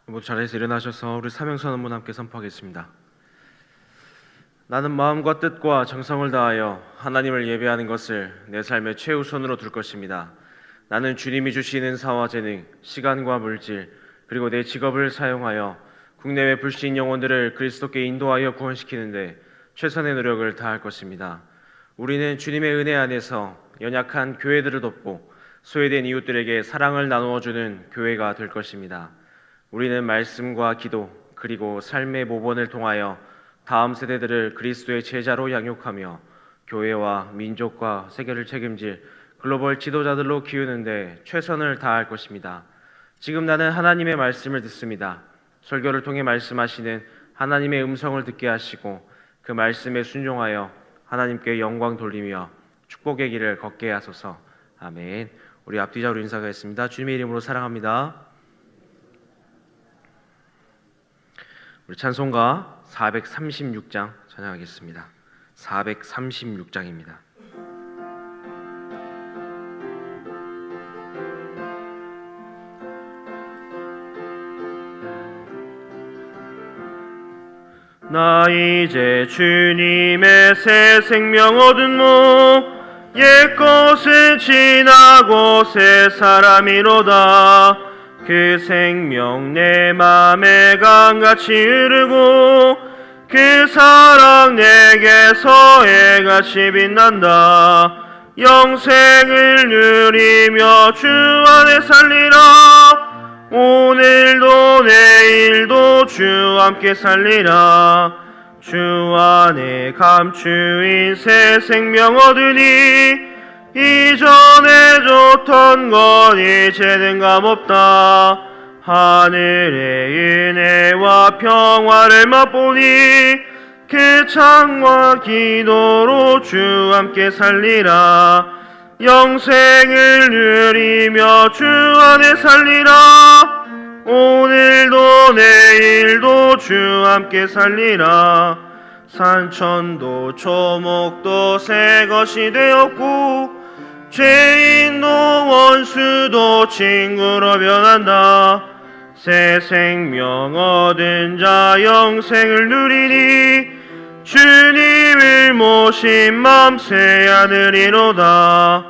모두 자리에서 일어나셔서 우리 사명선언문 함께 선포하겠습니다. 나는 마음과 뜻과 정성을 다하여 하나님을 예배하는 것을 내 삶의 최우선으로 둘 것입니다. 나는 주님이 주신 은사와 재능, 시간과 물질, 그리고 내 직업을 사용하여 국내외 불신 영혼들을 그리스도께 인도하여 구원시키는데 최선의 노력을 다할 것입니다. 우리는 주님의 은혜 안에서 연약한 교회들을 돕고 소외된 이웃들에게 사랑을 나누어주는 교회가 될 것입니다. 우리는 말씀과 기도 그리고 삶의 모범을 통하여 다음 세대들을 그리스도의 제자로 양육하며 교회와 민족과 세계를 책임질 글로벌 지도자들로 키우는데 최선을 다할 것입니다. 지금 나는 하나님의 말씀을 듣습니다. 설교를 통해 말씀하시는 하나님의 음성을 듣게 하시고 그 말씀에 순종하여 하나님께 영광 돌리며 축복의 길을 걷게 하소서. 아멘. 우리 앞뒤자로 인사하겠습니다. 주님의 이름으로 사랑합니다. 우리 찬송가 436장 찬양하겠습니다. 436장입니다. 나 이제 주님의 새 생명 얻은 목 옛것은 지나고 새 사람이로다. 그 생명 내 맘에 강같이 흐르고 그 사랑 내게서 해같이 빛난다. 영생을 누리며 주 안에 살리라. 오늘도 내일도 주 함께 살리라. 주 안에 감추인 새 생명 얻으니 이전에 좋던 건 이제는 감없다. 하늘의 은혜와 평화를 맛보니 그 창과 기도로 주 함께 살리라. 영생을 누리며 주 안에 살리라. 오늘도 내일도 주 함께 살리라. 산천도 초목도 새 것이 되었고 죄인도 원수도 친구로 변한다. 새 생명 얻은 자 영생을 누리니 주님을 모신 맘 새 아들이로다.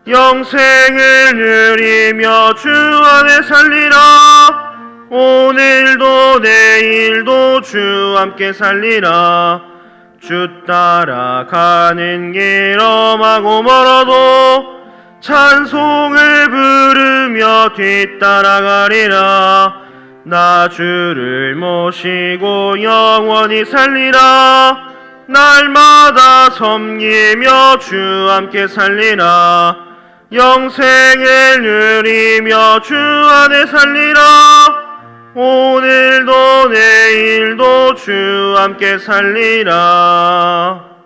영생을 누리며 주 안에 살리라. 오늘도 내일도 주 함께 살리라. 주 따라가는 길 험하고 멀어도 찬송을 부르며 뒤따라가리라. 나 주를 모시고 영원히 살리라. 날마다 섬기며 주 함께 살리라. 영생을 누리며 주 안에 살리라. 오늘도 내일도 주 함께 살리라.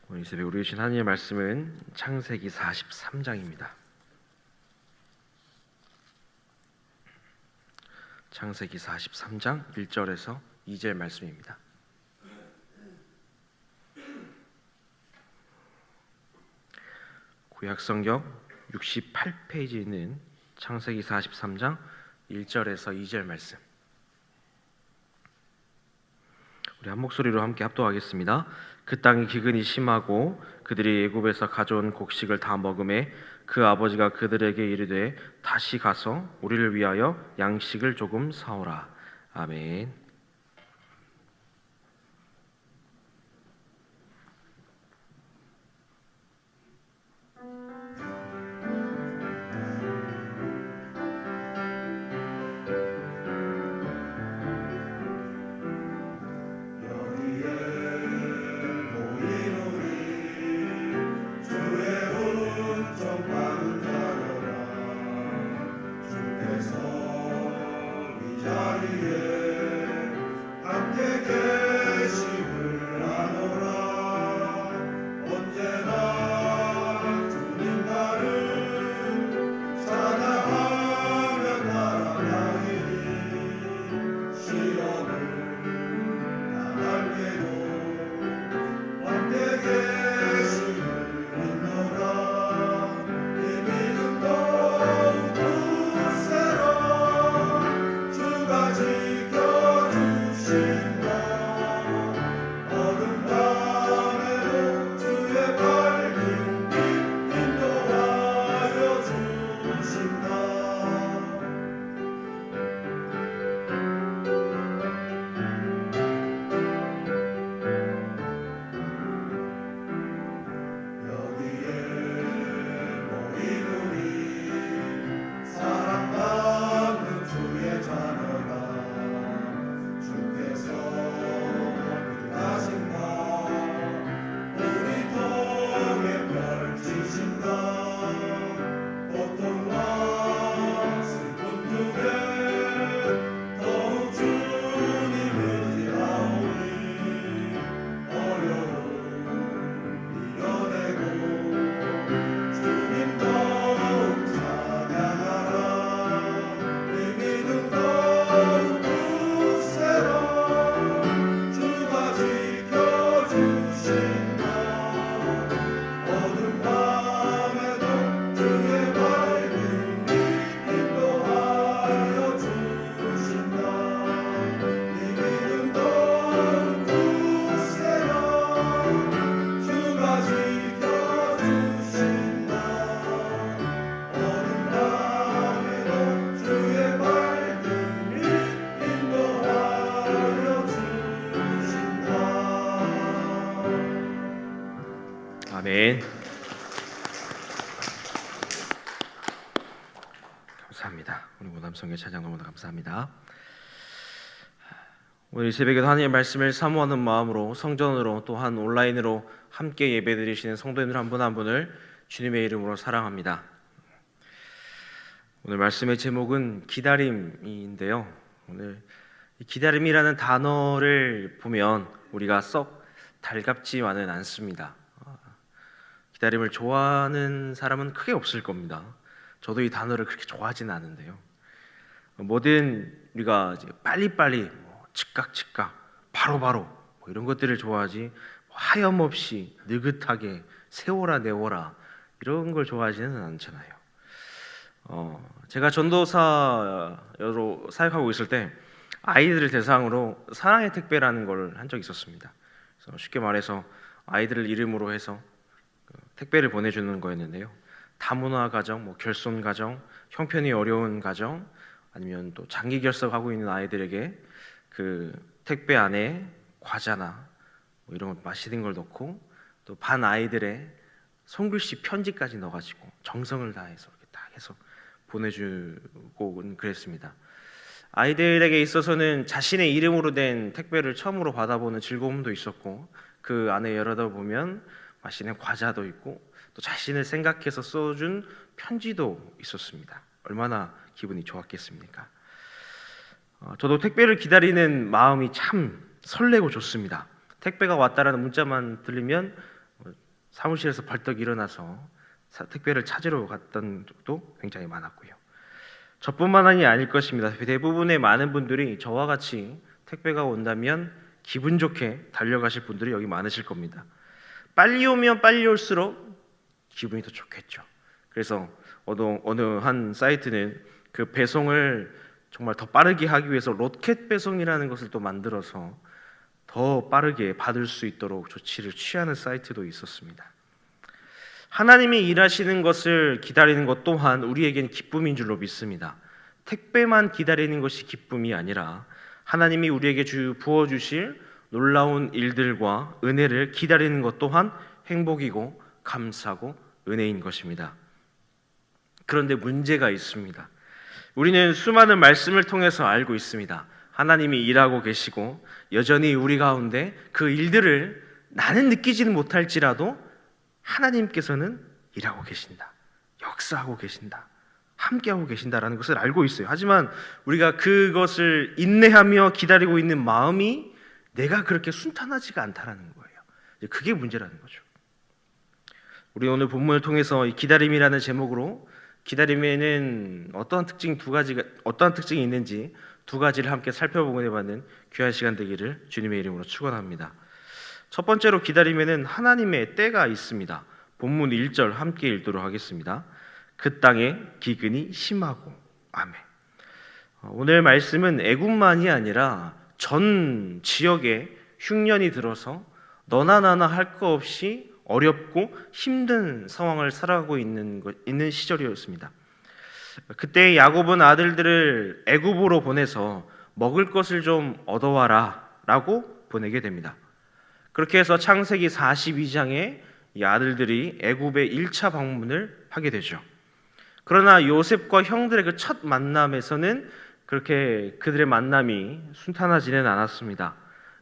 오늘 이 새벽 우리 주신 하나님의 말씀은 창세기 43장입니다. 창세기 43장 1절에서 2절 말씀입니다. 구약성경 68페이지에 있는 창세기 43장 1절에서 2절 말씀, 우리 한 목소리로 함께 합독하겠습니다. 그 땅이 기근이 심하고 그들이 애굽에서 가져온 곡식을 다 먹음에 그 아버지가 그들에게 이르되 다시 가서 우리를 위하여 양식을 조금 사오라. 아멘. 아멘. 감사합니다. 우리 모담성의 찬양 너무나 감사합니다. 오늘 이 새벽에도 하나님의 말씀을 사모하는 마음으로 성전으로 또한 온라인으로 함께 예배드리시는 성도님들 한 분 한 분을 주님의 이름으로 사랑합니다. 오늘 말씀의 제목은 기다림인데요. 오늘 이 기다림이라는 단어를 보면 우리가 썩 달갑지만은 않습니다. 기다림을 좋아하는 사람은 크게 없을 겁니다. 저도 이 단어를 그렇게 좋아하지는 않은데요. 뭐든 우리가 이제 빨리빨리 즉각 바로바로 이런 것들을 좋아하지 하염없이 느긋하게 세워라 내워라 이런 걸 좋아하지는 않잖아요. 제가 전도사로 사역하고 있을 때 아이들을 대상으로 사랑의 택배라는 걸 한 적이 있었습니다. 그래서 쉽게 말해서 아이들을 이름으로 해서 택배를 보내주는 거였는데요. 다문화 가정, 결손 가정, 형편이 어려운 가정, 아니면 또 장기 결석하고 있는 아이들에게 그 택배 안에 과자나 이런 맛있는 걸 넣고 또 반 아이들의 손글씨 편지까지 넣어가지고 정성을 다해서 이렇게 딱 해서 보내주고 그랬습니다. 아이들에게 있어서는 자신의 이름으로 된 택배를 처음으로 받아보는 즐거움도 있었고 그 안에 열어다 보면 맛있는 과자도 있고 또 자신을 생각해서 써준 편지도 있었습니다. 얼마나 기분이 좋았겠습니까? 저도 택배를 기다리는 마음이 참 설레고 좋습니다. 택배가 왔다라는 문자만 들리면 사무실에서 벌떡 일어나서 택배를 찾으러 갔던 적도 굉장히 많았고요. 저뿐만이 아닐 것입니다. 대부분의 많은 분들이 저와 같이 택배가 온다면 기분 좋게 달려가실 분들이 여기 많으실 겁니다. 빨리 오면 빨리 올수록 기분이 더 좋겠죠. 그래서 어느 한 사이트는 그 배송을 정말 더 빠르게 하기 위해서 로켓 배송이라는 것을 또 만들어서 더 빠르게 받을 수 있도록 조치를 취하는 사이트도 있었습니다. 하나님이 일하시는 것을 기다리는 것 또한 우리에겐 기쁨인 줄로 믿습니다. 택배만 기다리는 것이 기쁨이 아니라 하나님이 우리에게 부어주실 놀라운 일들과 은혜를 기다리는 것 또한 행복이고 감사고 은혜인 것입니다. 그런데 문제가 있습니다. 우리는 수많은 말씀을 통해서 알고 있습니다. 하나님이 일하고 계시고 여전히 우리 가운데 그 일들을 나는 느끼지는 못할지라도 하나님께서는 일하고 계신다, 역사하고 계신다, 함께하고 계신다라는 것을 알고 있어요. 하지만 우리가 그것을 인내하며 기다리고 있는 마음이 내가 그렇게 순탄하지가 않다라는 거예요. 그게 문제라는 거죠. 우리 오늘 본문을 통해서 이 기다림이라는 제목으로 기다림에는 어떠한 특징이 있는지 두 가지를 함께 살펴보고 해봤는 귀한 시간 되기를 주님의 이름으로 축원합니다. 첫 번째로 기다림에는 하나님의 때가 있습니다. 본문 1절 함께 읽도록 하겠습니다. 그 땅에 기근이 심하고. 아멘. 오늘 말씀은 애굽만이 아니라 전 지역에 흉년이 들어서 너나 나나 할 거 없이 어렵고 힘든 상황을 살아가고 있는 시절이었습니다. 그때 야곱은 아들들을 애굽으로 보내서 먹을 것을 좀 얻어와라 라고 보내게 됩니다. 그렇게 해서 창세기 42장에 이 아들들이 애굽의 1차 방문을 하게 되죠. 그러나 요셉과 형들의 그 첫 만남에서는 그렇게 그들의 만남이 순탄하지는 않았습니다.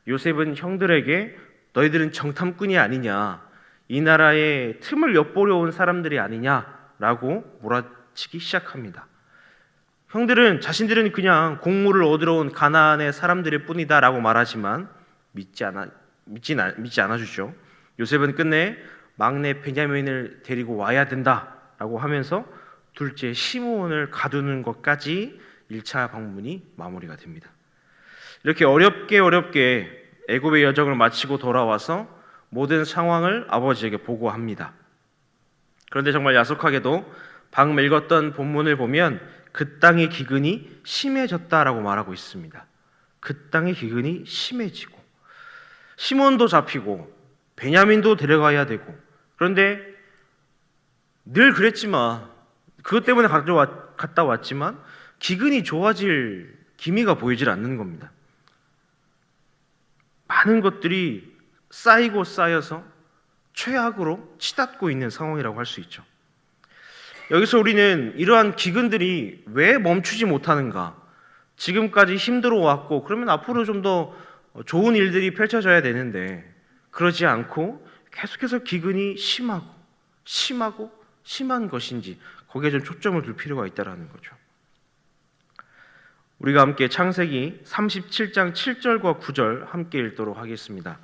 요셉은 형들에게 너희들은 정탐꾼이 아니냐, 이 나라의 틈을 엿보려 온 사람들이 아니냐라고 몰아치기 시작합니다. 형들은 자신들은 그냥 곡물을 얻으러 온 가나안의 사람들일 뿐이다라고 말하지만 믿지 않아주죠. 요셉은 끝내 막내 베냐민을 데리고 와야 된다라고 하면서 둘째 시므온을 가두는 것까지 1차 방문이 마무리가 됩니다. 이렇게 어렵게 애굽의 여정을 마치고 돌아와서 모든 상황을 아버지에게 보고합니다. 그런데 정말 야속하게도 방금 읽었던 본문을 보면 그 땅의 기근이 심해졌다라고 말하고 있습니다. 그 땅의 기근이 심해지고 시몬도 잡히고 베냐민도 데려가야 되고, 그런데 늘 그랬지만 그것 때문에 갔다 왔지만 기근이 좋아질 기미가 보이질 않는 겁니다. 많은 것들이 쌓이고 쌓여서 최악으로 치닫고 있는 상황이라고 할 수 있죠. 여기서 우리는 이러한 기근들이 왜 멈추지 못하는가? 지금까지 힘들어 왔고 그러면 앞으로 좀 더 좋은 일들이 펼쳐져야 되는데 그러지 않고 계속해서 기근이 심하고 심한 것인지 거기에 좀 초점을 둘 필요가 있다는 거죠. 우리가 함께 창세기 37장 7절과 9절 함께 읽도록 하겠습니다.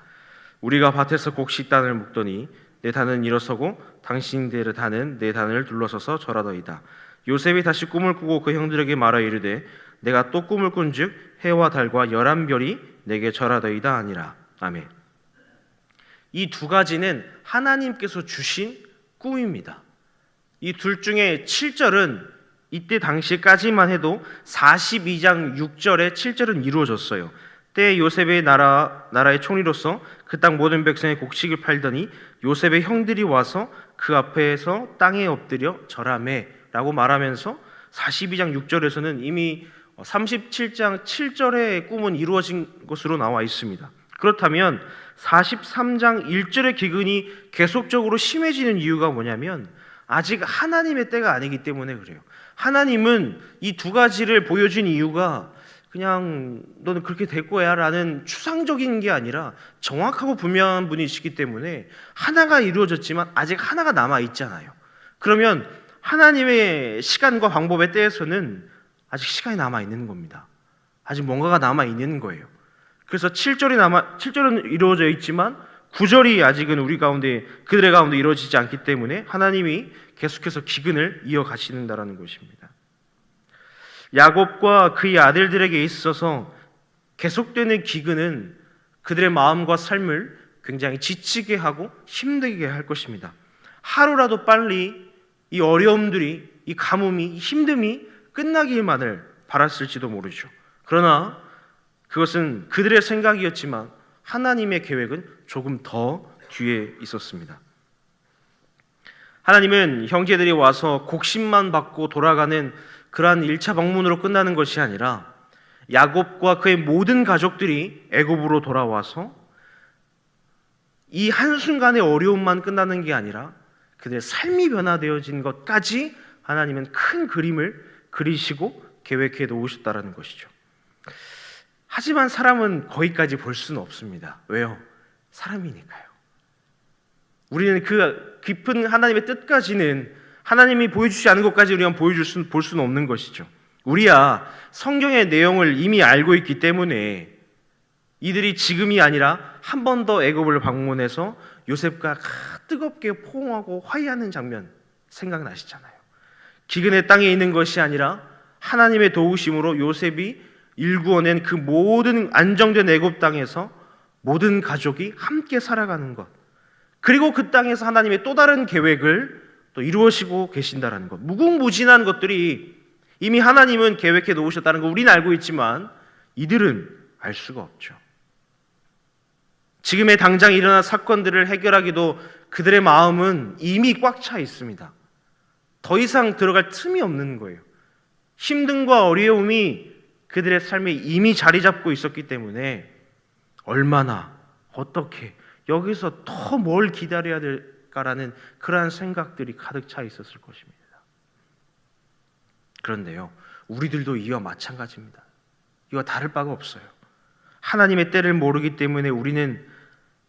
우리가 밭에서 곡식 단을 묶더니 내 단은 일어서고 당신들의 단은 내 단을 둘러서서 절하더이다. 요셉이 다시 꿈을 꾸고 그 형들에게 말하 이르되 내가 또 꿈을 꾼즉 해와 달과 11별이 내게 절하더이다 하니라. 아멘. 이 두 가지는 하나님께서 주신 꿈입니다. 이 둘 중에 7절은 이때 당시까지만 해도 42장 6절에 7절은 이루어졌어요. 때에 요셉의 나라의 총리로서 그 땅 모든 백성의 곡식을 팔더니 요셉의 형들이 와서 그 앞에서 땅에 엎드려 절하매 라고 말하면서 42장 6절에서는 이미 37장 7절의 꿈은 이루어진 것으로 나와 있습니다. 그렇다면 43장 1절의 기근이 계속적으로 심해지는 이유가 뭐냐면 아직 하나님의 때가 아니기 때문에 그래요. 하나님은 이 두 가지를 보여준 이유가 그냥 너는 그렇게 될 거야 라는 추상적인 게 아니라 정확하고 분명한 분이시기 때문에 하나가 이루어졌지만 아직 하나가 남아있잖아요. 그러면 하나님의 시간과 방법의 때에서는 아직 시간이 남아있는 겁니다. 아직 뭔가가 남아있는 거예요. 그래서 7절은 이루어져 있지만 9절이 아직은 그들의 가운데 이루어지지 않기 때문에 하나님이 계속해서 기근을 이어가시는다라는 것입니다. 야곱과 그의 아들들에게 있어서 계속되는 기근은 그들의 마음과 삶을 굉장히 지치게 하고 힘들게 할 것입니다. 하루라도 빨리 이 어려움들이, 이 가뭄이, 이 힘듦이 끝나기만을 바랐을지도 모르죠. 그러나 그것은 그들의 생각이었지만 하나님의 계획은 조금 더 뒤에 있었습니다. 하나님은 형제들이 와서 곡식만 받고 돌아가는 그러한 1차 방문으로 끝나는 것이 아니라 야곱과 그의 모든 가족들이 애굽으로 돌아와서 이 한순간의 어려움만 끝나는 게 아니라 그들의 삶이 변화되어진 것까지 하나님은 큰 그림을 그리시고 계획해 놓으셨다는 것이죠. 하지만 사람은 거기까지 볼 수는 없습니다. 왜요? 사람이니까요. 우리는 그 깊은 하나님의 뜻까지는 하나님이 보여주지 않은 것까지 우리가 볼 수는 없는 것이죠. 우리야 성경의 내용을 이미 알고 있기 때문에 이들이 지금이 아니라 한 번 더 애굽을 방문해서 요셉과 뜨겁게 포옹하고 화해하는 장면 생각나시잖아요. 기근의 땅에 있는 것이 아니라 하나님의 도우심으로 요셉이 일구어낸 그 모든 안정된 애굽 땅에서 모든 가족이 함께 살아가는 것, 그리고 그 땅에서 하나님의 또 다른 계획을 또 이루시고 계신다는 것, 무궁무진한 것들이 이미 하나님은 계획해 놓으셨다는 거 우리는 알고 있지만 이들은 알 수가 없죠. 지금의 당장 일어난 사건들을 해결하기도 그들의 마음은 이미 꽉 차 있습니다. 더 이상 들어갈 틈이 없는 거예요. 힘듦과 어려움이 그들의 삶에 이미 자리 잡고 있었기 때문에 얼마나 어떻게 여기서 더 뭘 기다려야 될까라는 그러한 생각들이 가득 차 있었을 것입니다. 그런데요, 우리들도 이와 마찬가지입니다. 이와 다를 바가 없어요. 하나님의 때를 모르기 때문에 우리는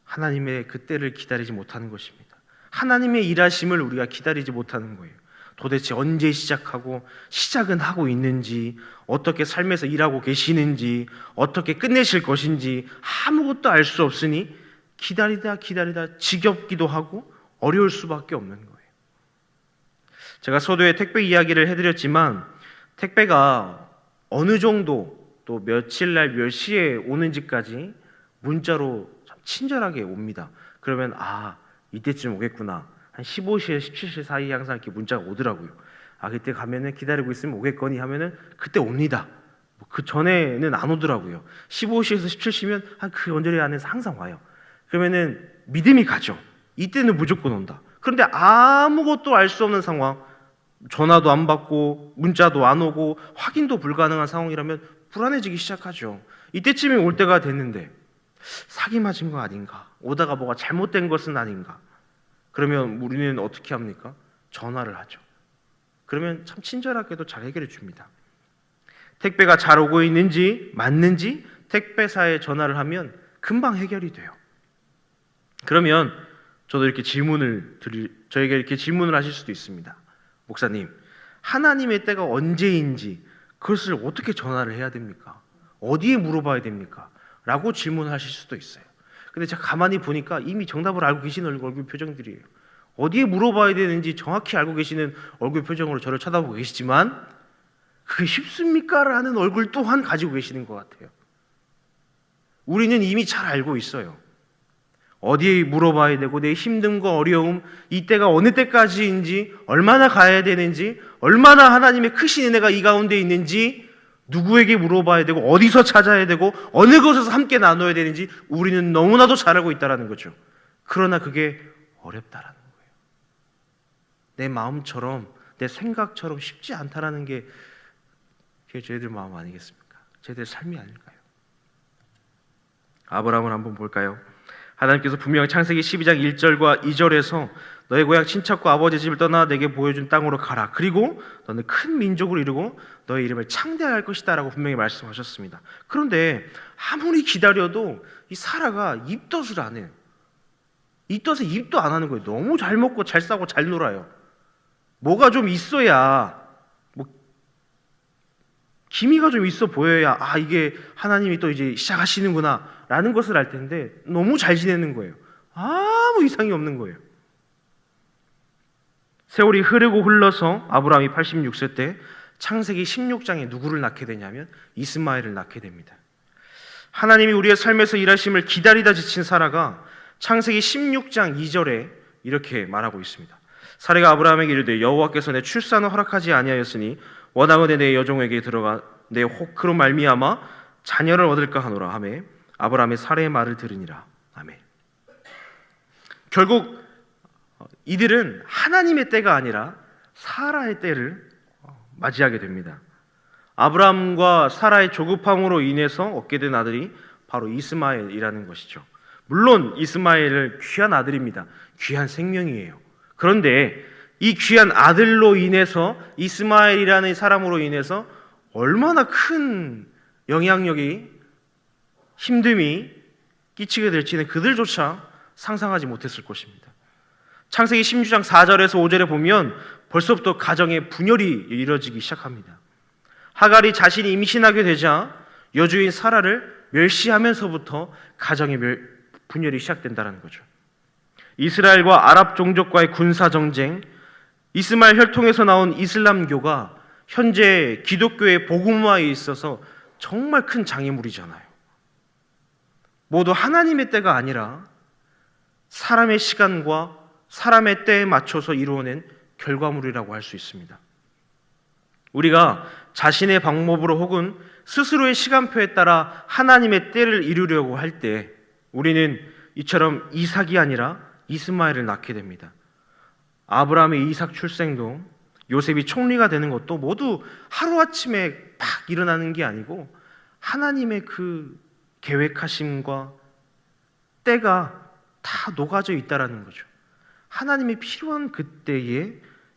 하나님의 그 때를 기다리지 못하는 것입니다. 하나님의 일하심을 우리가 기다리지 못하는 거예요. 도대체 언제 시작은 하고 있는지, 어떻게 삶에서 일하고 계시는지, 어떻게 끝내실 것인지 아무것도 알 수 없으니 기다리다 지겹기도 하고 어려울 수밖에 없는 거예요. 제가 서두에 택배 이야기를 해드렸지만 택배가 어느 정도 또 며칠 날 몇 시에 오는지까지 문자로 참 친절하게 옵니다. 그러면 이때쯤 오겠구나. 한 15시에 17시 사이에 항상 이렇게 문자가 오더라고요. 그때 가면은 기다리고 있으면 오겠거니 하면은 그때 옵니다. 그 전에는 안 오더라고요. 15시에서 17시면 한 그 언저리 안에서 항상 와요. 그러면은 믿음이 가죠. 이때는 무조건 온다. 그런데 아무것도 알 수 없는 상황, 전화도 안 받고 문자도 안 오고 확인도 불가능한 상황이라면 불안해지기 시작하죠. 이때쯤에 올 때가 됐는데 사기 맞은 거 아닌가? 오다가 뭐가 잘못된 것은 아닌가? 그러면 우리는 어떻게 합니까? 전화를 하죠. 그러면 참 친절하게도 잘 해결해 줍니다. 택배가 잘 오고 있는지 맞는지 택배사에 전화를 하면 금방 해결이 돼요. 그러면 저도 이렇게 저에게 이렇게 질문을 하실 수도 있습니다. 목사님, 하나님의 때가 언제인지 그것을 어떻게 전화를 해야 됩니까? 어디에 물어봐야 됩니까? 라고 질문하실 수도 있어요. 근데 제가 가만히 보니까 이미 정답을 알고 계시는 얼굴 표정들이에요. 어디에 물어봐야 되는지 정확히 알고 계시는 얼굴 표정으로 저를 쳐다보고 계시지만 그게 쉽습니까? 라는 얼굴 또한 가지고 계시는 것 같아요. 우리는 이미 잘 알고 있어요. 어디에 물어봐야 되고 내 힘듦과 어려움, 이때가 어느 때까지인지, 얼마나 가야 되는지, 얼마나 하나님의 크신 은혜가 이 가운데 있는지, 누구에게 물어봐야 되고 어디서 찾아야 되고 어느 곳에서 함께 나눠야 되는지 우리는 너무나도 잘 알고 있다는 거죠. 그러나 그게 어렵다라는 거예요. 내 마음처럼, 내 생각처럼 쉽지 않다라는 게 그게 저희들 마음 아니겠습니까? 저희들 삶이 아닐까요? 아브라함을 한번 볼까요? 하나님께서 분명 창세기 12장 1절과 2절에서 너의 고향 친척과 아버지 집을 떠나 내게 보여준 땅으로 가라. 그리고 너는 큰 민족을 이루고 너의 이름을 창대할 것이다 라고 분명히 말씀하셨습니다. 그런데 아무리 기다려도 이 사라가 입덧을 안 해요. 입덧에 입도 안 하는 거예요. 너무 잘 먹고 잘 싸고 잘 놀아요. 뭐가 좀 있어야, 기미가 좀 있어 보여야 이게 하나님이 또 이제 시작하시는구나 라는 것을 알 텐데 너무 잘 지내는 거예요. 아무 이상이 없는 거예요. 세월이 흐르고 흘러서 아브라함이 86세 때 창세기 16장에 누구를 낳게 되냐면 이스마엘을 낳게 됩니다. 하나님이 우리의 삶에서 일하심을 기다리다 지친 사라가 창세기 16장 2절에 이렇게 말하고 있습니다. 사라가 아브라함에게 이르되 여호와께서 내 출산을 허락하지 아니하였으니 원하건대 내 여종에게 들어가 내 호크로 말미암아 자녀를 얻을까 하노라 하매 아브라함의 사라의 말을 들으니라. 아멘. 결국 이들은 하나님의 때가 아니라 사라의 때를 맞이하게 됩니다. 아브라함과 사라의 조급함으로 인해서 얻게 된 아들이 바로 이스마엘이라는 것이죠. 물론 이스마엘은 귀한 아들입니다. 귀한 생명이에요. 그런데 이 귀한 아들로 인해서 이스마엘이라는 사람으로 인해서 얼마나 큰 영향력이 힘듦이 끼치게 될지는 그들조차 상상하지 못했을 것입니다. 창세기 16장 4절에서 5절에 보면 벌써부터 가정의 분열이 이루어지기 시작합니다. 하갈이 자신이 임신하게 되자 여주인 사라를 멸시하면서부터 가정의 분열이 시작된다는 거죠. 이스라엘과 아랍 종족과의 군사정쟁, 이스마엘 혈통에서 나온 이슬람교가 현재 기독교의 복음화에 있어서 정말 큰 장애물이잖아요. 모두 하나님의 때가 아니라 사람의 시간과 사람의 때에 맞춰서 이루어낸 결과물이라고 할 수 있습니다. 우리가 자신의 방법으로 혹은 스스로의 시간표에 따라 하나님의 때를 이루려고 할 때 우리는 이처럼 이삭이 아니라 이스마엘을 낳게 됩니다. 아브라함의 이삭 출생도 요셉이 총리가 되는 것도 모두 하루아침에 팍 일어나는 게 아니고 하나님의 그 계획하심과 때가 다 녹아져 있다라는 거죠. 하나님이 필요한 그때에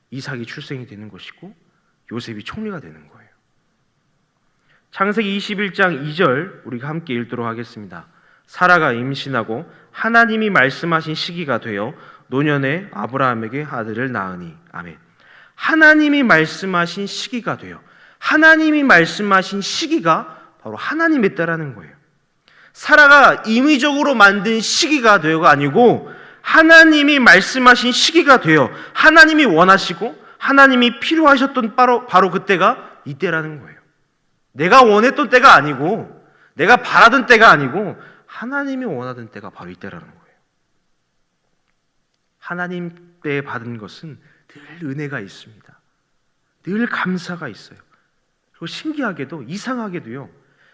이삭이 출생이 되는 것이고 요셉이 총리가 되는 거예요. 창세기 21장 2절 우리가 함께 읽도록 하겠습니다. 사라가 임신하고 하나님이 말씀하신 시기가 되어 노년에 아브라함에게 아들을 낳으니. 아멘. 하나님이 말씀하신 시기가 되어, 하나님이 말씀하신 시기가 바로 하나님의 때라는 거예요. 사라가 임의적으로 만든 시기가 되어가 아니고 하나님이 말씀하신 시기가 되어 하나님이 원하시고 하나님이 필요하셨던 바로 그때가 이때라는 거예요. 내가 원했던 때가 아니고 내가 바라던 때가 아니고 하나님이 원하던 때가 바로 이때라는 거예요. 하나님 때 받은 것은 늘 은혜가 있습니다. 늘 감사가 있어요. 그리고 신기하게도 이상하게도요,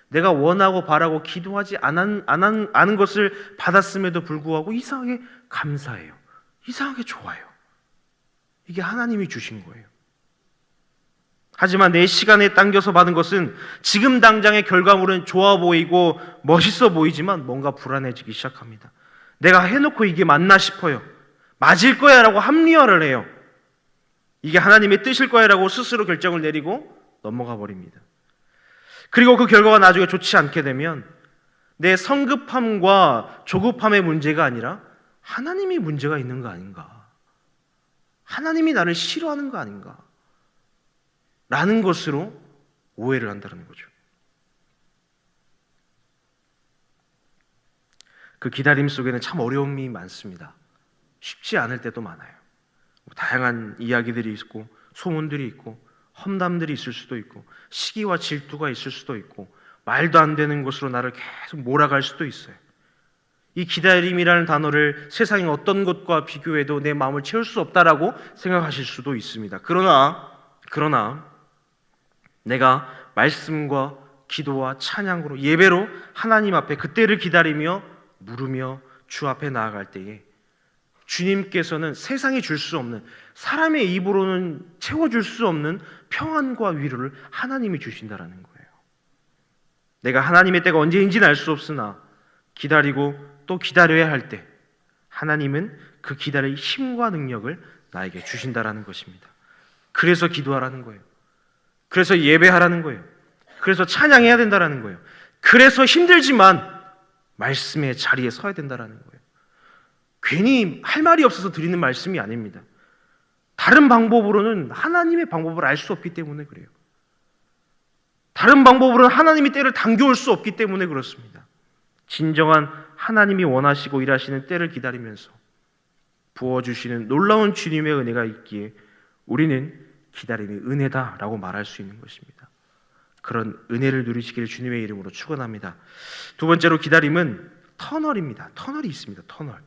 내가 원하고 바라고 기도하지 않은 것을 받았음에도 불구하고 이상하게 감사해요. 이상하게 좋아요. 이게 하나님이 주신 거예요. 하지만 내 시간에 당겨서 받은 것은 지금 당장의 결과물은 좋아 보이고 멋있어 보이지만 뭔가 불안해지기 시작합니다. 내가 해놓고 이게 맞나 싶어요. 맞을 거야 라고 합리화를 해요. 이게 하나님의 뜻일 거야 라고 스스로 결정을 내리고 넘어가 버립니다. 그리고 그 결과가 나중에 좋지 않게 되면 내 성급함과 조급함의 문제가 아니라 하나님이 문제가 있는 거 아닌가, 하나님이 나를 싫어하는 거 아닌가 라는 것으로 오해를 한다는 거죠. 그 기다림 속에는 참 어려움이 많습니다. 쉽지 않을 때도 많아요. 다양한 이야기들이 있고 소문들이 있고 험담들이 있을 수도 있고 시기와 질투가 있을 수도 있고 말도 안 되는 것으로 나를 계속 몰아갈 수도 있어요. 이 기다림이라는 단어를 세상의 어떤 것과 비교해도 내 마음을 채울 수 없다라고 생각하실 수도 있습니다. 그러나 내가 말씀과 기도와 찬양으로 예배로 하나님 앞에 그때를 기다리며 물으며 주 앞에 나아갈 때에 주님께서는 세상이 줄 수 없는, 사람의 입으로는 채워줄 수 없는 평안과 위로를 하나님이 주신다라는 거예요. 내가 하나님의 때가 언제인지는 알 수 없으나 기다리고 또 기다려야 할 때 하나님은 그 기다릴 힘과 능력을 나에게 주신다라는 것입니다. 그래서 기도하라는 거예요. 그래서 예배하라는 거예요. 그래서 찬양해야 된다라는 거예요. 그래서 힘들지만 말씀의 자리에 서야 된다라는 거예요. 괜히 할 말이 없어서 드리는 말씀이 아닙니다. 다른 방법으로는 하나님의 방법을 알 수 없기 때문에 그래요. 다른 방법으로는 하나님이 때를 당겨올 수 없기 때문에 그렇습니다. 진정한 하나님이 원하시고 일하시는 때를 기다리면서 부어주시는 놀라운 주님의 은혜가 있기에 우리는 기다림이 은혜다라고 말할 수 있는 것입니다. 그런 은혜를 누리시기를 주님의 이름으로 축원합니다. 두 번째로 기다림은 터널입니다. 터널이 있습니다. 터널.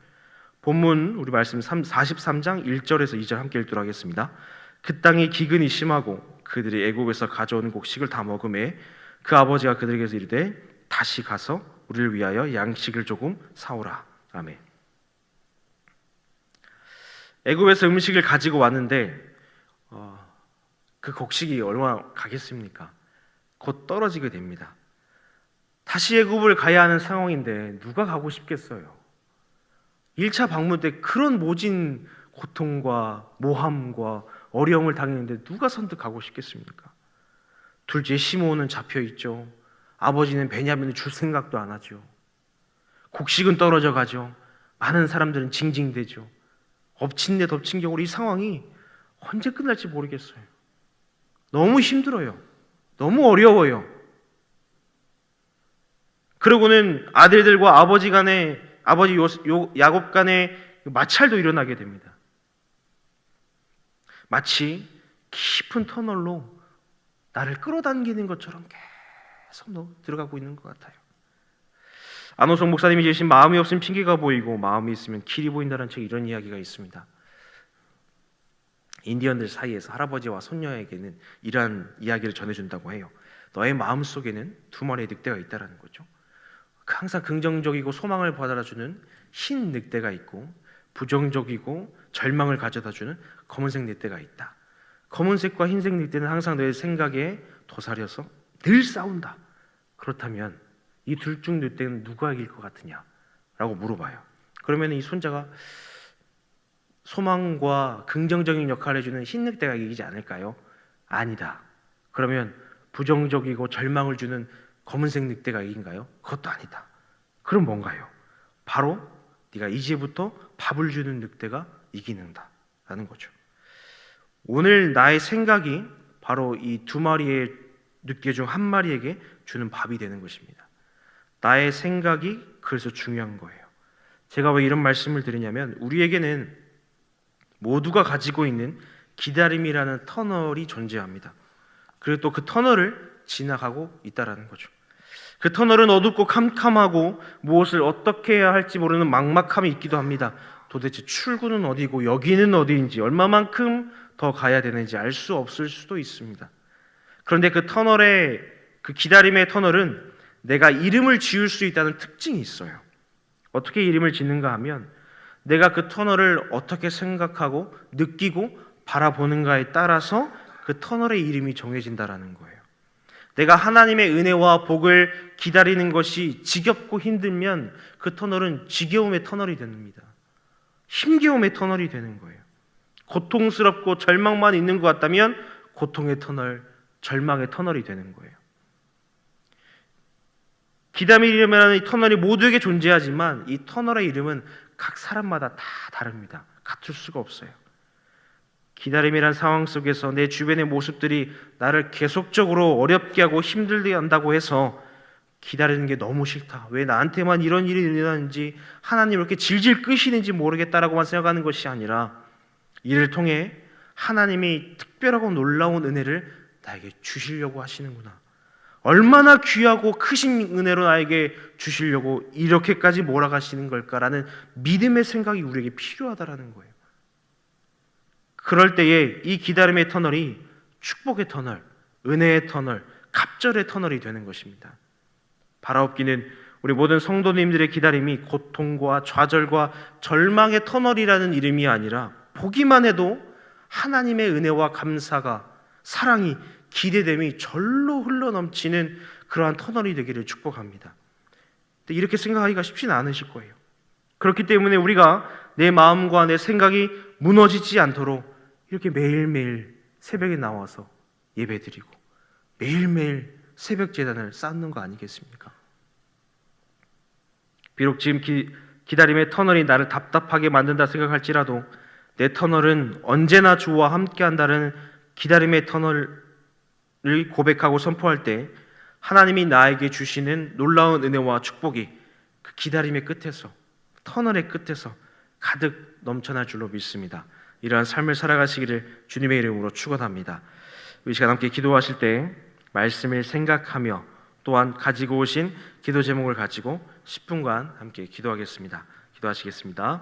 본문 우리 말씀 43장 1절에서 2절 함께 읽도록 하겠습니다. 그 땅이 기근이 심하고 그들이 애국에서 가져온 곡식을 다 먹음에 그 아버지가 그들에게서 이르되 다시 가서 우리를 위하여 양식을 조금 사오라. 아멘. 애국에서 음식을 가지고 왔는데 그 곡식이 얼마나 가겠습니까? 곧 떨어지게 됩니다. 다시 애굽을 가야 하는 상황인데 누가 가고 싶겠어요? 1차 방문 때 그런 모진 고통과 모함과 어려움을 당했는데 누가 선뜻 가고 싶겠습니까? 둘째 시므온은 잡혀있죠. 아버지는 베냐민을 줄 생각도 안 하죠. 곡식은 떨어져 가죠. 많은 사람들은 징징대죠. 엎친 데 덮친 격으로 이 상황이 언제 끝날지 모르겠어요. 너무 힘들어요. 너무 어려워요. 그러고는 아들들과 아버지 야곱 간의 마찰도 일어나게 됩니다. 마치 깊은 터널로 나를 끌어당기는 것처럼 계속 들어가고 있는 것 같아요. 안호성 목사님이 지으신 마음이 없으면 핑계가 보이고 마음이 있으면 길이 보인다는 책 이런 이야기가 있습니다. 인디언들 사이에서 할아버지와 손녀에게는 이러한 이야기를 전해준다고 해요. 너의 마음속에는 두 마리의 늑대가 있다는 거죠. 항상 긍정적이고 소망을 받아주는 흰 늑대가 있고 부정적이고 절망을 가져다주는 검은색 늑대가 있다. 검은색과 흰색 늑대는 항상 너의 생각에 도사려서 늘 싸운다. 그렇다면 이 둘 중 늑대는 누가 이길 것 같으냐? 라고 물어봐요. 그러면 이 손자가 소망과 긍정적인 역할을 해주는 흰 늑대가 이기지 않을까요? 아니다. 그러면 부정적이고 절망을 주는 검은색 늑대가 이긴가요? 그것도 아니다. 그럼 뭔가요? 바로 네가 이제부터 밥을 주는 늑대가 이기는다라는 거죠. 오늘 나의 생각이 바로 이 두 마리의 늑대 중 한 마리에게 주는 밥이 되는 것입니다. 나의 생각이 그래서 중요한 거예요. 제가 왜 이런 말씀을 드리냐면 우리에게는 모두가 가지고 있는 기다림이라는 터널이 존재합니다. 그리고 또 그 터널을 지나가고 있다라는 거죠. 그 터널은 어둡고 캄캄하고 무엇을 어떻게 해야 할지 모르는 막막함이 있기도 합니다. 도대체 출구는 어디고 여기는 어디인지 얼마만큼 더 가야 되는지 알 수 없을 수도 있습니다. 그런데 그 터널의 그 기다림의 터널은 내가 이름을 지을 수 있다는 특징이 있어요. 어떻게 이름을 짓는가 하면 내가 그 터널을 어떻게 생각하고 느끼고 바라보는가에 따라서 그 터널의 이름이 정해진다라는 거예요. 내가 하나님의 은혜와 복을 기다리는 것이 지겹고 힘들면 그 터널은 지겨움의 터널이 됩니다. 힘겨움의 터널이 되는 거예요. 고통스럽고 절망만 있는 것 같다면 고통의 터널, 절망의 터널이 되는 거예요. 기담의 이름이라는 이 터널이 모두에게 존재하지만 이 터널의 이름은 각 사람마다 다 다릅니다. 같을 수가 없어요. 기다림이란 상황 속에서 내 주변의 모습들이 나를 계속적으로 어렵게 하고 힘들게 한다고 해서 기다리는 게 너무 싫다. 왜 나한테만 이런 일이 일어나는지, 하나님 이렇게 질질 끄시는지 모르겠다라고만 생각하는 것이 아니라 이를 통해 하나님이 특별하고 놀라운 은혜를 나에게 주시려고 하시는구나. 얼마나 귀하고 크신 은혜로 나에게 주시려고 이렇게까지 몰아가시는 걸까라는 믿음의 생각이 우리에게 필요하다라는 거예요. 그럴 때에 이 기다림의 터널이 축복의 터널, 은혜의 터널, 갑절의 터널이 되는 것입니다. 바라옵기는 우리 모든 성도님들의 기다림이 고통과 좌절과 절망의 터널이라는 이름이 아니라 보기만 해도 하나님의 은혜와 감사가, 사랑이, 기대됨이 절로 흘러넘치는 그러한 터널이 되기를 축복합니다. 이렇게 생각하기가 쉽지는 않으실 거예요. 그렇기 때문에 우리가 내 마음과 내 생각이 무너지지 않도록 이렇게 매일매일 새벽에 나와서 예배드리고 매일매일 새벽 제단을 쌓는 거 아니겠습니까? 비록 지금 기다림의 터널이 나를 답답하게 만든다 생각할지라도 내 터널은 언제나 주와 함께한다는 기다림의 터널을 고백하고 선포할 때 하나님이 나에게 주시는 놀라운 은혜와 축복이 그 기다림의 끝에서, 터널의 끝에서 가득 넘쳐날 줄로 믿습니다. 이러한 삶을 살아가시기를 주님의 이름으로 축원합니다. 이 시간 함께 기도하실 때 말씀을 생각하며 또한 가지고 오신 기도 제목을 가지고 10분간 함께 기도하겠습니다. 기도하시겠습니다.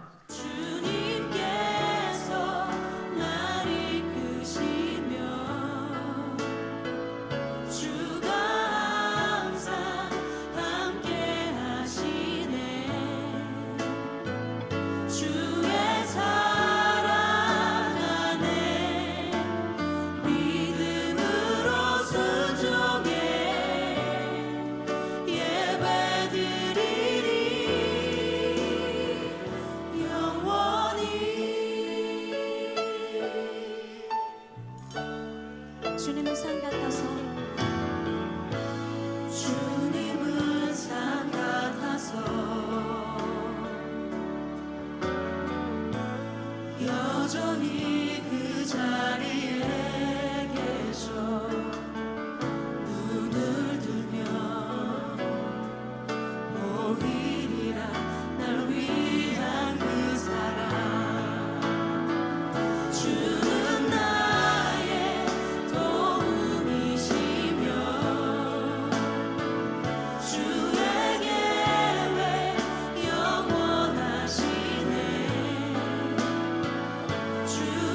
주님은 산 같아서 여전히 그 자리에 계셔 눈을 들면 보이리라 날 위한 그 사랑 주는 나의 도움이시며 주의 계획 영원하시네 주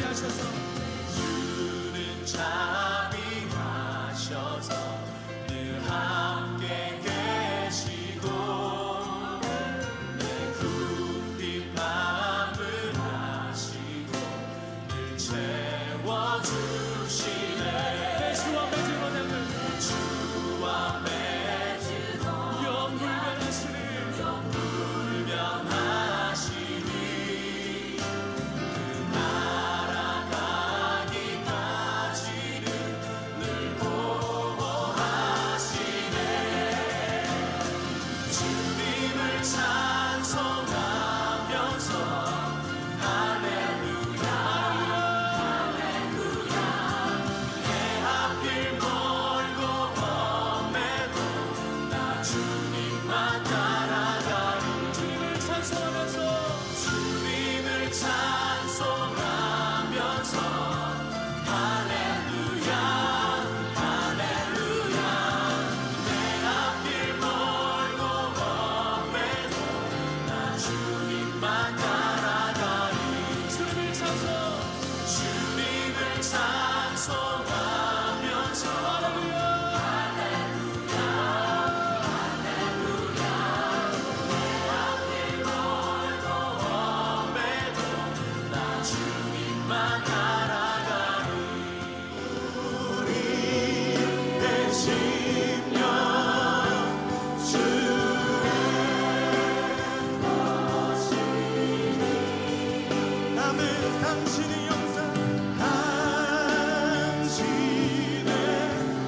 자비하셔서 주는 자비하셔서 늘 함께 계시고 내 굽힌 마음을 아시고 늘 채워주시네. 주와 맺은 언약을 주와 맺은 영불변하시니 불변하시니 그 나라 가기까지는 늘 보호하시네. 주님을 찬송하면서 할렐루야 할렐루야 내 앞길 멀고 험해도 나 주님만 따라가리. 주님을 찬송하면서 주님을 찬송하면서 할렐루야 할렐루야 내 앞길 멀고 험해도 나 주님만 따라가리. 주님을 찬송 주님을 찬송하면서 할렐루야 험해도 나 주님만 따라가리. 우리 대신령 주의 것이니 남은 당신의 영상 당신의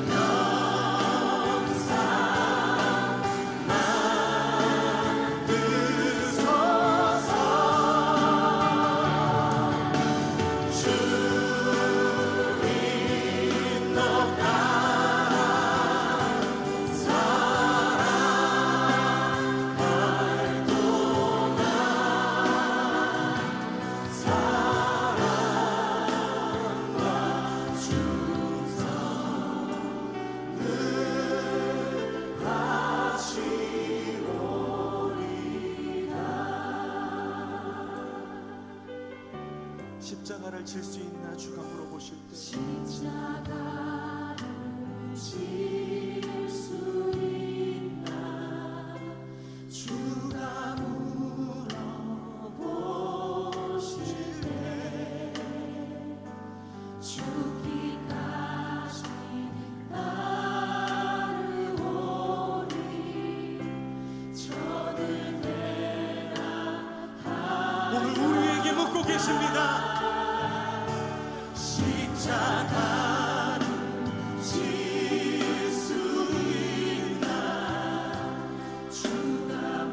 영상 만드소서. 주님 너 따라 살아갈 동안 사랑과 충성 늘 하시오리다. 십자가를 질 수 있나 주가 물어보실 때 십자가를 질 수 있나 주가 물어보실 때 죽기까지 따르오리 저를 오늘 우리에게 묻고 계십니다. 십자가를 질 수 있나 주가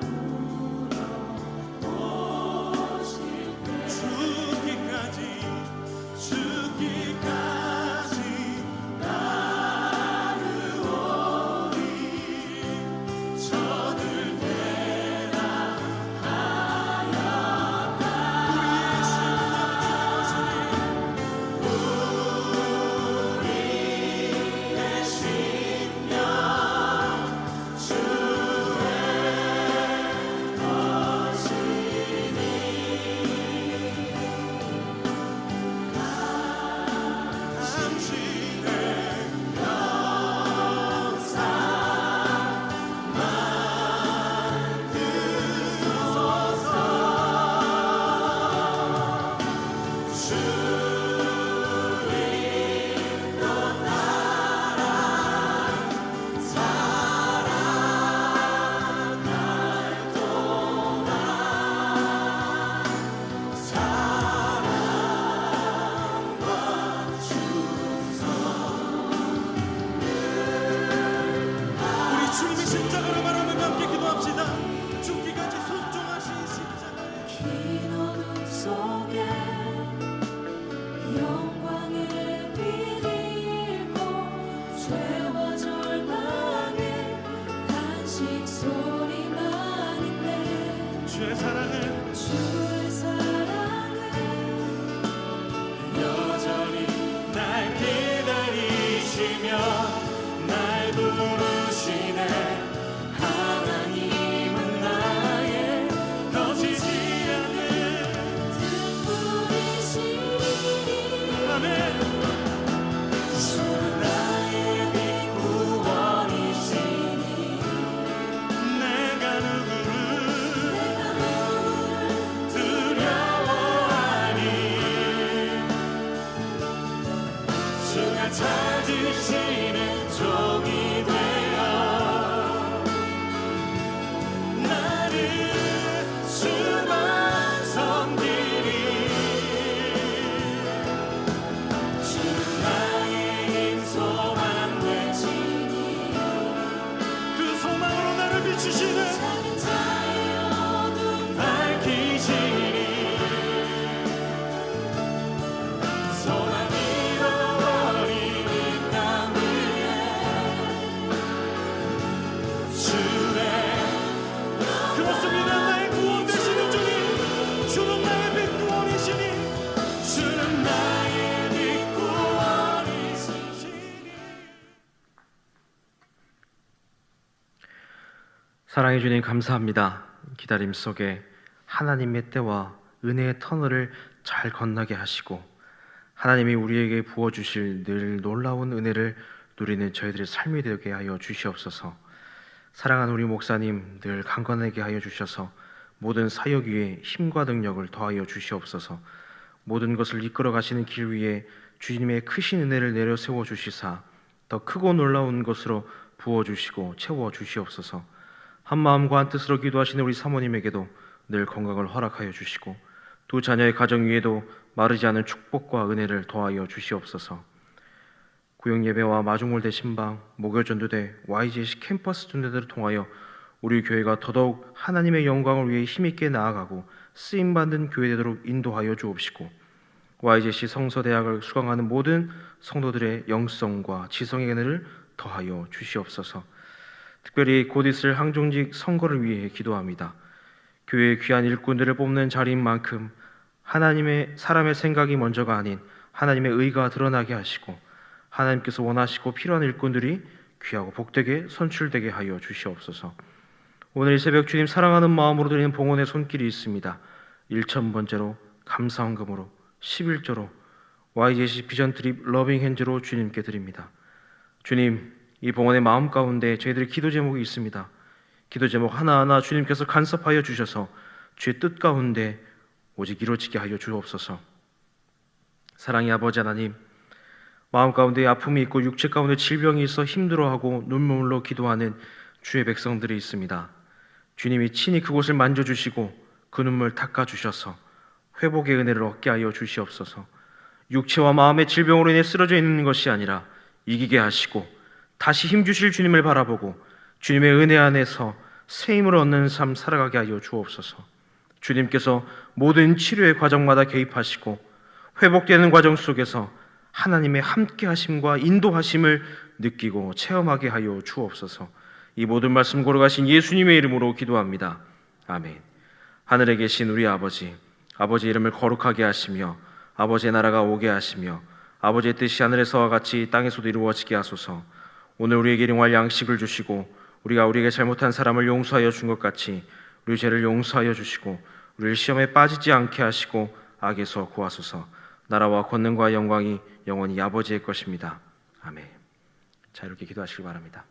물어보실 때 죽기까지 따르오리 저들 되라 하였다. 우리의 심령 주의 것이니 당신의 영상 만드소서. 주님 너 따라 살아갈 동안 사랑과 충성 우리 주님의 십자가를 바라보며 함께 기도합시다. 죽기까지 순종하신 십자가의 긴 어둠 속에 영광의 빛 잃고 죄와 절망에 간식 소리만인데 주의 사랑은 주의 사랑은 여전히 날 기다리시며 날 부르시네. 하나님은 나의 거치지 않는 듣부리시니 사랑해 주님 감사합니다. 기다림 속에 하나님의 때와 은혜의 터널을 잘 건너게 하시고 하나님이 우리에게 부어주실 늘 놀라운 은혜를 누리는 저희들의 삶이 되게 하여 주시옵소서. 사랑하는 우리 목사님 늘 강건하게 하여 주셔서 모든 사역 위에 힘과 능력을 더하여 주시옵소서. 모든 것을 이끌어 가시는 길 위에 주님의 크신 은혜를 내려 세워 주시사 더 크고 놀라운 것으로 부어 주시고 채워 주시옵소서. 한 마음과 한 뜻으로 기도하시는 우리 사모님에게도 늘 건강을 허락하여 주시고 두 자녀의 가정 위에도 마르지 않은 축복과 은혜를 더하여 주시옵소서. 구역 예배와 마중물 대신방, 목요 전도대, YGC 캠퍼스 전도대를 통하여 우리 교회가 더더욱 하나님의 영광을 위해 힘있게 나아가고 쓰임받는 교회 되도록 인도하여 주옵시고 YGC 성서대학을 수강하는 모든 성도들의 영성과 지성의 은혜를 더하여 주시옵소서. 특별히 곧 있을 항종직 선거를 위해 기도합니다. 교회의 귀한 일꾼들을 뽑는 자리인 만큼 하나님의 사람의 생각이 먼저가 아닌 하나님의 의가 드러나게 하시고 하나님께서 원하시고 필요한 일꾼들이 귀하고 복되게 선출되게 하여 주시옵소서. 오늘 이 새벽 주님 사랑하는 마음으로 드리는 봉헌의 손길이 있습니다. 1,000번째로 감사헌금으로 11조로 YGC 비전 트립 러빙 핸즈로 주님께 드립니다. 주님, 이 봉헌의 마음 가운데 저희들의 기도 제목이 있습니다. 기도 제목 하나하나 주님께서 간섭하여 주셔서 주의 뜻 가운데 오직 이루어지게 하여 주옵소서. 사랑의 아버지 하나님, 마음 가운데 아픔이 있고 육체 가운데 질병이 있어 힘들어하고 눈물로 기도하는 주의 백성들이 있습니다. 주님이 친히 그곳을 만져주시고 그 눈물 닦아주셔서 회복의 은혜를 얻게 하여 주시옵소서. 육체와 마음의 질병으로 인해 쓰러져 있는 것이 아니라 이기게 하시고 다시 힘주실 주님을 바라보고 주님의 은혜 안에서 새 힘을 얻는 삶 살아가게 하여 주옵소서. 주님께서 모든 치료의 과정마다 개입하시고 회복되는 과정 속에서 하나님의 함께하심과 인도하심을 느끼고 체험하게 하여 주옵소서. 이 모든 말씀 걸어가신 예수님의 이름으로 기도합니다. 아멘. 하늘에 계신 우리 아버지, 아버지의 이름을 거룩하게 하시며 아버지의 나라가 오게 하시며 아버지의 뜻이 하늘에서와 같이 땅에서도 이루어지게 하소서. 오늘 우리에게 일용할 양식을 주시고 우리가 우리에게 잘못한 사람을 용서하여 준 것 같이 우리 죄를 용서하여 주시고 우리를 시험에 빠지지 않게 하시고 악에서 구하소서. 나라와 권능과 영광이 영원히 아버지의 것입니다. 아멘. 자, 이렇게 기도하시기 바랍니다.